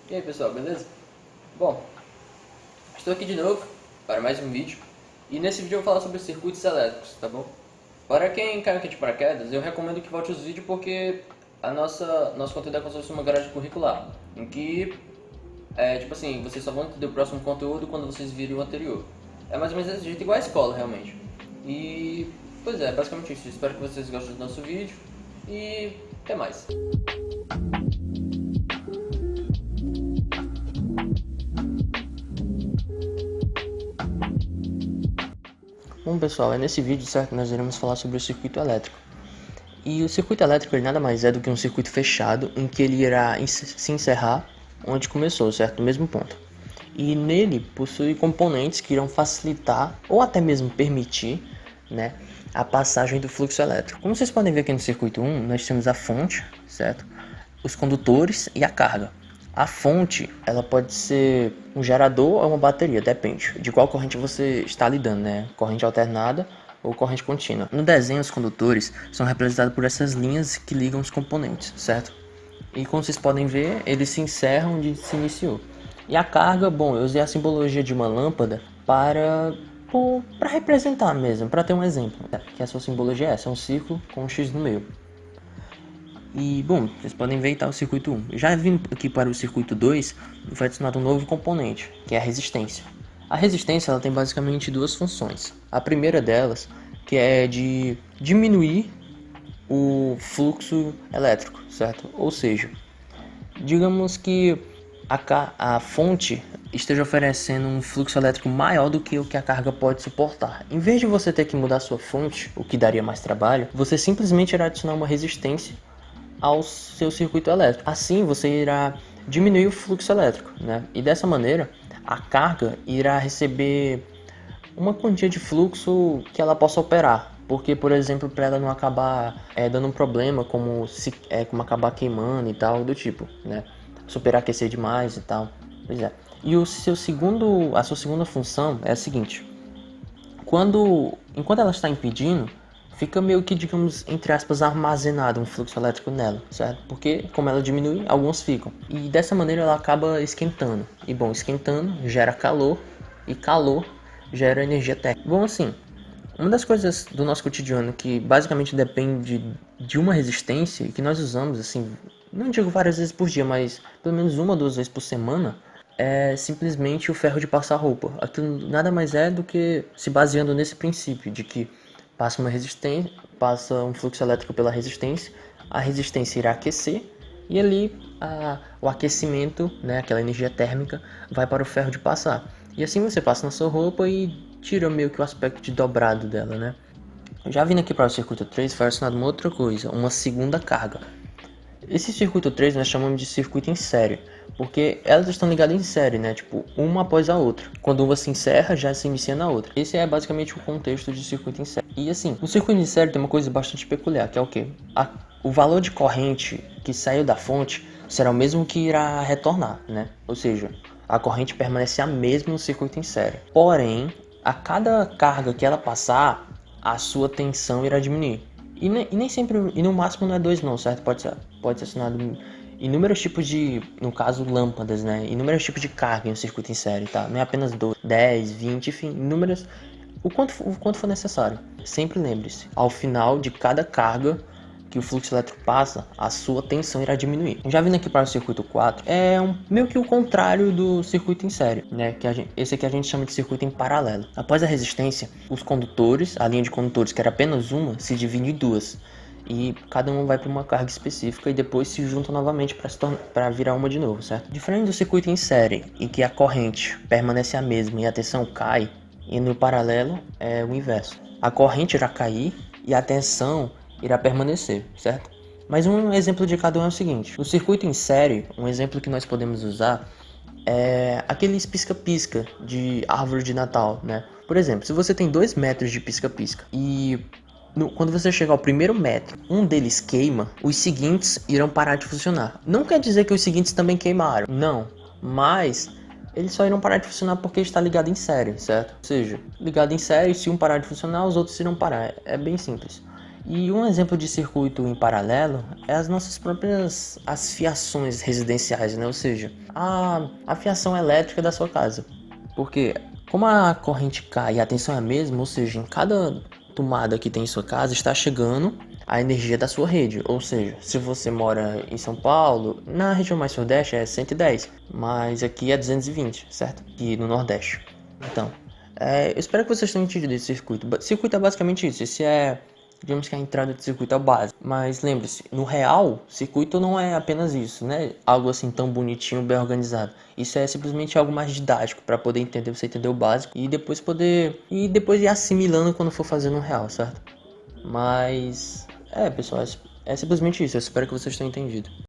E aí pessoal, beleza? Bom, estou aqui de novo para mais um vídeo e nesse vídeo eu vou falar sobre circuitos elétricos, tá bom? Para quem caiu aqui de paraquedas, eu recomendo que volte os vídeos porque nosso conteúdo é como se fosse uma grade curricular, em que, tipo assim, vocês só vão entender o próximo conteúdo quando vocês virem o anterior. É mais ou menos desse jeito, igual a escola realmente. E, pois é, basicamente isso. Espero que vocês gostem do nosso vídeo e até mais. Bom pessoal, é nesse vídeo, certo, nós iremos falar sobre o circuito elétrico. E o circuito elétrico ele nada mais é do que um circuito fechado em que ele irá se encerrar onde começou, certo? No mesmo ponto. E nele possui componentes que irão facilitar ou até mesmo permitir, né, a passagem do fluxo elétrico. Como vocês podem ver aqui no circuito 1, nós temos a fonte, certo? Os condutores e a carga. A fonte, ela pode ser um gerador ou uma bateria, depende de qual corrente você está lidando, né? Corrente alternada ou corrente contínua. No desenho, os condutores são representados por essas linhas que ligam os componentes, certo? E como vocês podem ver, eles se encerram onde se iniciou. E a carga, bom, eu usei a simbologia de uma lâmpada para representar mesmo, para ter um exemplo. Que a sua simbologia é essa, é um círculo com um X no meio. E, bom, vocês podem ver tá, o circuito 1. Já vindo aqui para o circuito 2, foi adicionado um novo componente, que é a resistência. A resistência ela tem basicamente duas funções. A primeira delas, que é de diminuir o fluxo elétrico, certo? Ou seja, digamos que a fonte esteja oferecendo um fluxo elétrico maior do que o que a carga pode suportar. Em vez de você ter que mudar sua fonte, o que daria mais trabalho, você simplesmente irá adicionar uma resistência ao seu circuito elétrico. Assim você irá diminuir o fluxo elétrico, né? E dessa maneira a carga irá receber uma quantia de fluxo que ela possa operar. Porque, por exemplo, para ela não acabar dando um problema, como acabar queimando e tal, do tipo, né? Superaquecer demais e tal. Pois é. E a sua segunda função é a seguinte: enquanto ela está impedindo, fica meio que, digamos, entre aspas, armazenado um fluxo elétrico nela, certo? Porque, como ela diminui, alguns ficam. E dessa maneira ela acaba esquentando. E, bom, esquentando gera calor, e calor gera energia térmica. Bom, assim, uma das coisas do nosso cotidiano que basicamente depende de uma resistência e que nós usamos, assim, não digo várias vezes por dia, mas pelo menos uma ou duas vezes por semana, é simplesmente o ferro de passar roupa. Aquilo nada mais é do que se baseando nesse princípio de que passa uma resistência, passa um fluxo elétrico pela resistência, a resistência irá aquecer e ali o aquecimento, né, aquela energia térmica, vai para o ferro de passar. E assim você passa na sua roupa e tira meio que o aspecto de dobrado dela, né? Já vindo aqui para o circuito 3, foi adicionado uma outra coisa, uma segunda carga. Esse circuito 3 nós chamamos de circuito em série, porque elas estão ligadas em série, né? Tipo, uma após a outra. Quando uma se encerra, já se inicia na outra. Esse é basicamente o contexto de circuito em série. E assim, o circuito em série tem uma coisa bastante peculiar, que é o quê? O valor de corrente que saiu da fonte será o mesmo que irá retornar, né? Ou seja, a corrente permanece a mesma no circuito em série. Porém, a cada carga que ela passar, a sua tensão irá diminuir. E nem sempre, e no máximo não é 2 não, certo? Pode ser acionado inúmeros tipos de, no caso, lâmpadas, né? Inúmeros tipos de carga em um circuito em série, tá? Não é apenas 2, 10, 20, enfim, inúmeras, o quanto for necessário. Sempre lembre-se, ao final de cada carga que o fluxo elétrico passa, a sua tensão irá diminuir. Já vindo aqui para o circuito 4, meio que o contrário do circuito em série, né? Esse aqui a gente chama de circuito em paralelo. Após a resistência, os condutores, a linha de condutores que era apenas uma, se divide em duas. E cada um vai para uma carga específica e depois se junta novamente para virar uma de novo, certo? Diferente do circuito em série, em que a corrente permanece a mesma e a tensão cai, e no paralelo é o inverso. A corrente irá cair e a tensão irá permanecer, certo? Mas um exemplo de cada um é o seguinte: no circuito em série, um exemplo que nós podemos usar é aqueles pisca-pisca de árvore de Natal, né? Por exemplo, se você tem 2 metros de pisca-pisca e quando você chegar ao primeiro metro, um deles queima, os seguintes irão parar de funcionar. Não quer dizer que os seguintes também queimaram, não, mas eles só irão parar de funcionar porque está ligado em série, certo? Ou seja, ligado em série, se um parar de funcionar, os outros irão parar. É bem simples. E um exemplo de circuito em paralelo é as nossas próprias as fiações residenciais, né? Ou seja, a fiação elétrica da sua casa. Porque como a corrente cai e a tensão é a mesma, ou seja, em cada tomada que tem em sua casa está chegando a energia da sua rede. Ou seja, se você mora em São Paulo, na região mais sudeste é 110, mas aqui é 220, certo? E no Nordeste. Então, eu espero que vocês tenham entendido esse circuito. Circuito é basicamente isso. Esse é, digamos que a entrada de circuito é o básico. Mas lembre-se, no real, circuito não é apenas isso, né? Algo assim tão bonitinho, bem organizado. Isso é simplesmente algo mais didático para poder entender, você entender o básico e depois ir assimilando quando for fazer no real, certo? Mas pessoal, é simplesmente isso. Eu espero que vocês tenham entendido.